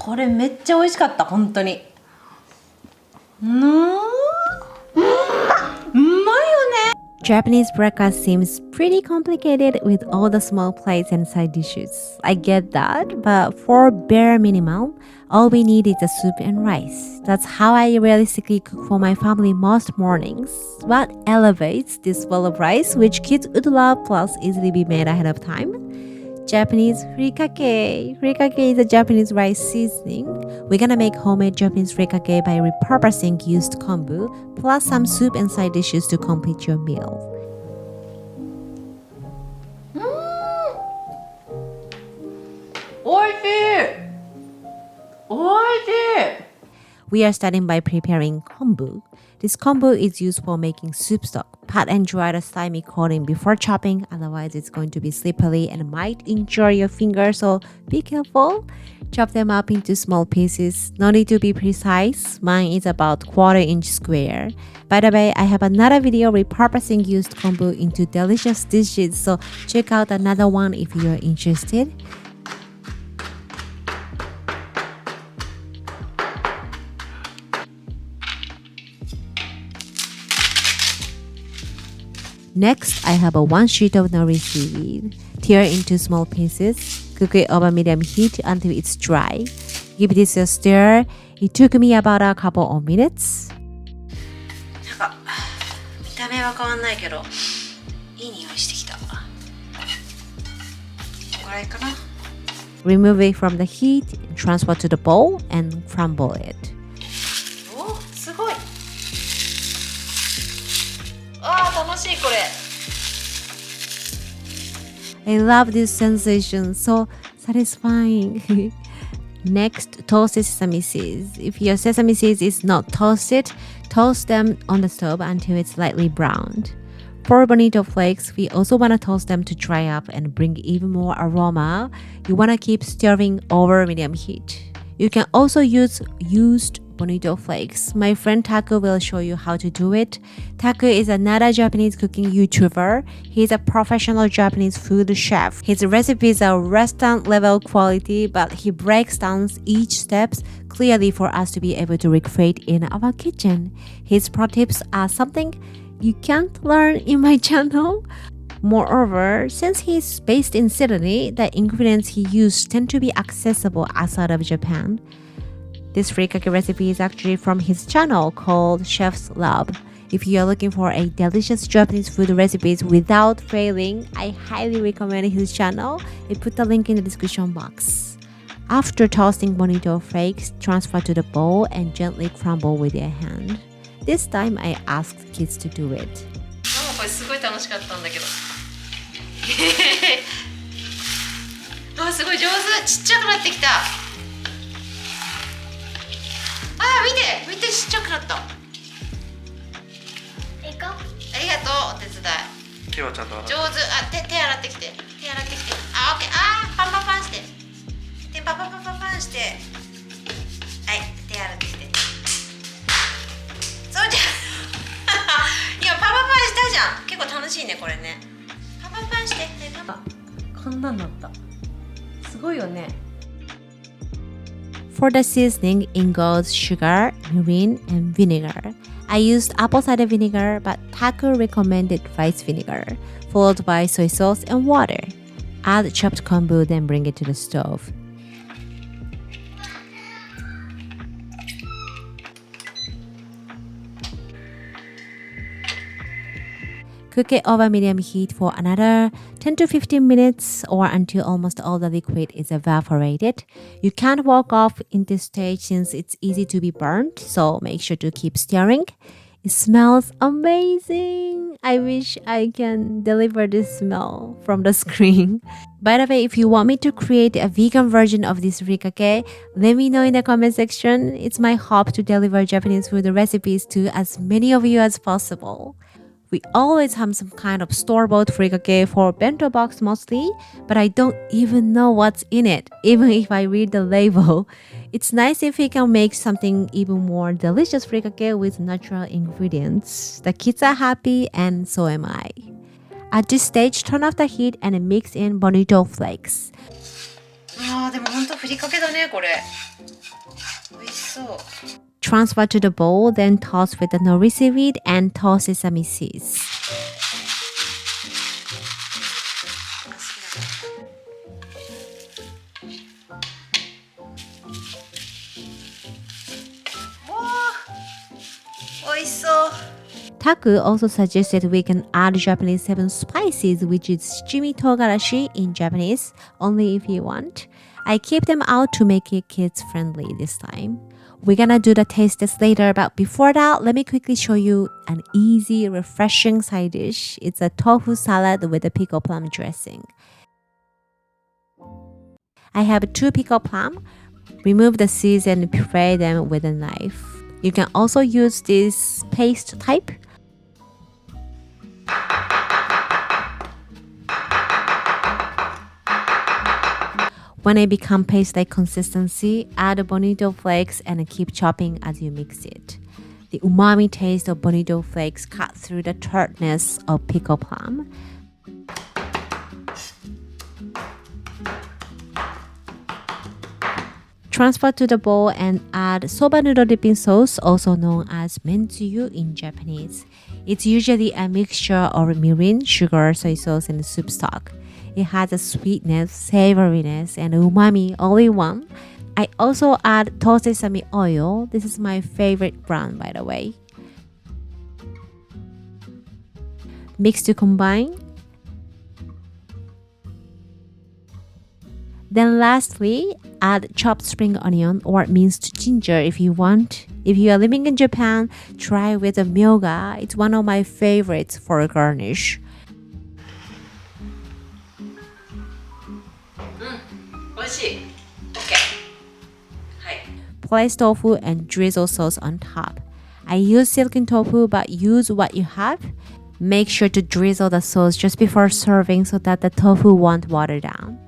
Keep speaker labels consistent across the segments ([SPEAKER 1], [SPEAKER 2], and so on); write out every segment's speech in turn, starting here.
[SPEAKER 1] これめっちゃ美味しかった、本当に。うまいよね。
[SPEAKER 2] Japanese breakfast seems pretty complicated with all the small plates and side dishes. I get that, but for bare minimum, all we need is a soup and rice. That's how I realistically cook for my family most mornings. What elevates this bowl of rice, which kids would love plus easily be made ahead of time? Japanese furikake. Furikake is a Japanese rice seasoning. We're gonna make homemade Japanese furikake by repurposing used kombu, plus some soup and side dishes to complete your meal. We are starting by preparing kombu. This kombu is used for making soup stock. Pat and dry the slimy coating before chopping, otherwise it's going to be slippery and might injure your fingers, so be careful. Chop them up into small pieces. No need to be precise. Mine is about 1/4 inch square. By the way, I have another video repurposing used kombu into delicious dishes, so check out another one if you're interested. Next, I have a 1 sheet of nori seaweed. Tear into small pieces. Cook it over medium heat until it's dry. Give this a stir. It took me about a couple of minutes.
[SPEAKER 1] 見た目は変わんないけど、いい匂いしてきた。これぐらいかな。
[SPEAKER 2] Remove it from the heat, transfer to the bowl, and crumble it.
[SPEAKER 1] お、すごい。楽しいこれ。
[SPEAKER 2] I love this sensation, so satisfying. Next, toasted sesame seeds. If your sesame seeds is not toasted, toast them on the stove until it's lightly browned. For bonito flakes, we also want to toast them to dry up and bring even more aroma. You want to keep stirring over medium heat. You can also use used bonito flakes. My friend Taku will show you how to do it. Taku is another Japanese cooking YouTuber. He's a professional Japanese food chef. His recipes are restaurant level quality, but he breaks down each steps clearly for us to be able to recreate in our kitchen. His pro tips are something you can't learn in my channel. Moreover, since he's based in Sydney, the ingredients he used tend to be accessible outside of Japan. This furikake recipe is actually from his channel called CHEF'S LABO. If you are looking for a delicious Japanese food recipes without failing, I highly recommend his channel. I put the link in the description box. After toasting bonito flakes, transfer to the bowl and gently crumble with your hand. This time I asked kids to do it.
[SPEAKER 1] これすごい楽しかったんだけど。すごい上手。ちっちゃくなってきた。見てちっちゃくなった。ありがとう、お手伝い。
[SPEAKER 3] 手はちゃんと洗って。
[SPEAKER 1] 上手。手洗ってきて。オッケー。パンして。パンして。はい、手洗ってきて。そうじゃん。今パンしたじゃん。結構楽しいねこれね。パンして。こんなんなった。すごいよね。
[SPEAKER 2] For the seasoning, in goes sugar, mirin, and vinegar. I used apple cider vinegar, but Taku recommended rice vinegar, followed by soy sauce and water. Add chopped kombu, then bring it to the stove. Cook it over medium heat for another 10 to 15 minutes or until almost all the liquid is evaporated. You can't walk off in this stage since it's easy to be burnt, so make sure to keep stirring. It smells amazing. I wish I can deliver this smell from the screen. By the way, if you want me to create a vegan version of this furikake, let me know in the comment section. It's my hope to deliver Japanese food recipes to as many of you as possible. We always have some kind of store-bought furikake for bento box mostly, but I don't even know what's in it, even if I read the label. It's nice if we can make something even more delicious furikake with natural ingredients. The kids are happy and so am I. At this stage, turn off the heat and mix in bonito flakes.
[SPEAKER 1] あーでもほんとふりかけだねこれ。美味しそう。
[SPEAKER 2] Transfer to the bowl, then toss with the nori seaweed and toss sesame seeds. Taku also suggested we can add Japanese 7 spices, which is shichimi togarashi in Japanese, only if you want. I keep them out to make it kids friendly this time. We're gonna do the taste test later, but before that, let me quickly show you an easy, refreshing side dish. It's a tofu salad with a pickle plum dressing. I have 2 pickle plum. Remove the seeds and puree them with a knife. You can also use this paste type. When it becomes paste-like consistency, add bonito flakes and keep chopping as you mix it. The umami taste of bonito flakes cut through the tartness of pickle plum. Transfer to the bowl and add soba noodle dipping sauce, also known as mentsuyu in Japanese. It's usually a mixture of mirin, sugar, soy sauce, and soup stock. It has a sweetness, savoriness, and umami all in one. I also add toasted sesame oil. This is my favorite brand, by the way. Mix to combine. Then lastly, add chopped spring onion or minced ginger if you want. If you are living in Japan, try with a myoga. It's one of my favorites for a garnish. Place tofu and drizzle sauce on top. I use silken tofu, but use what you have. Make sure to drizzle the sauce just before serving so that the tofu won't water down.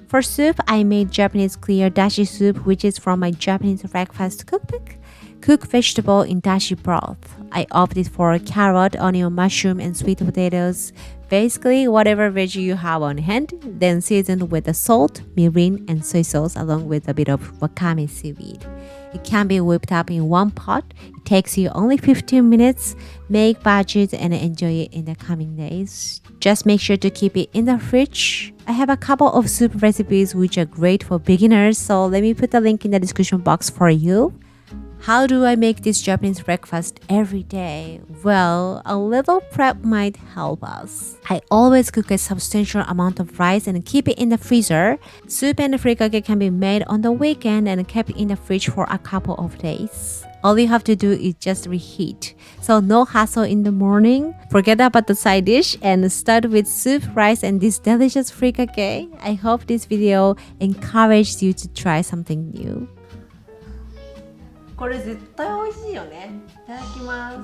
[SPEAKER 2] For soup, I made Japanese clear dashi soup, which is from my Japanese breakfast cookbook. Cook vegetable in dashi broth. I opted for carrot, onion, mushroom, and sweet potatoes. Basically, whatever veggie you have on hand, then season with the salt, mirin, and soy sauce along with a bit of wakame seaweed. It can be whipped up in one pot. It takes you only 15 minutes. Make batches and enjoy it in the coming days. Just make sure to keep it in the fridge. I have a couple of soup recipes which are great for beginners, so let me put the link in the description box for you. How do I make this Japanese breakfast every day? Well, a little prep might help us. I always cook a substantial amount of rice and keep it in the freezer. Soup and furikake can be made on the weekend and kept in the fridge for a couple of days. All you have to do is just reheat. So no hassle in the morning. Forget about the side dish and start with soup, rice, and this delicious furikake. I hope this video encouraged you to try something new.
[SPEAKER 1] これ絶対美味しいよね。いただきます。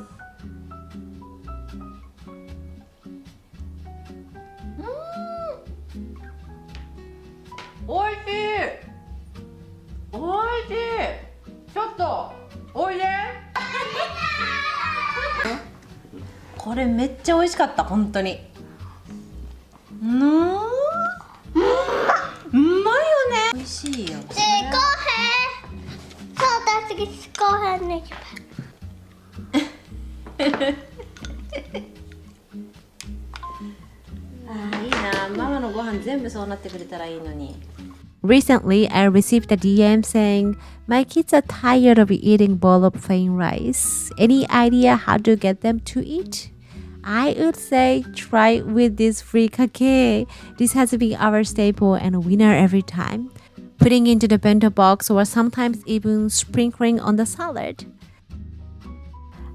[SPEAKER 1] 美味しい。美味しい。ちょっとおいで。これめっちゃ美味しかった本当に。うまいよね。美味しいよ。
[SPEAKER 2] Recently, I received a DM saying, "My kids are tired of eating bowl of plain rice. Any idea how to get them to eat?" I would say try with this furikake. This has been our staple and winner every time. Putting into the bento box or sometimes even sprinkling on the salad.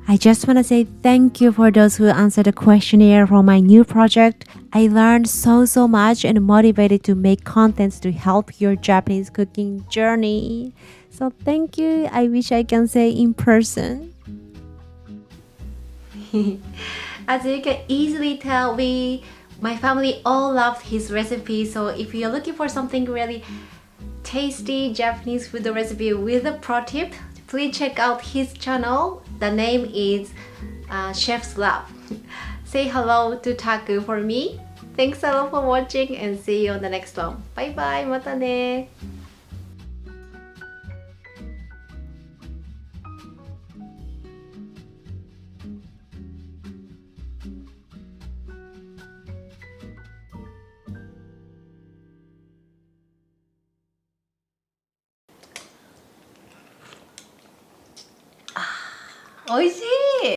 [SPEAKER 2] I just want to say thank you for those who answered the questionnaire for my new project. I learned so much and motivated to make contents to help your Japanese cooking journey. So thank you. I wish I can say in person. As you can easily tell, my family all loved his recipe. So if you're looking for something really tasty Japanese food recipe with a pro tip, please check out his channel. The name is CHEF'S LABO. Say hello to Taku for me. Thanks a lot for watching and see you on the next one. Bye bye. またね。おいしい。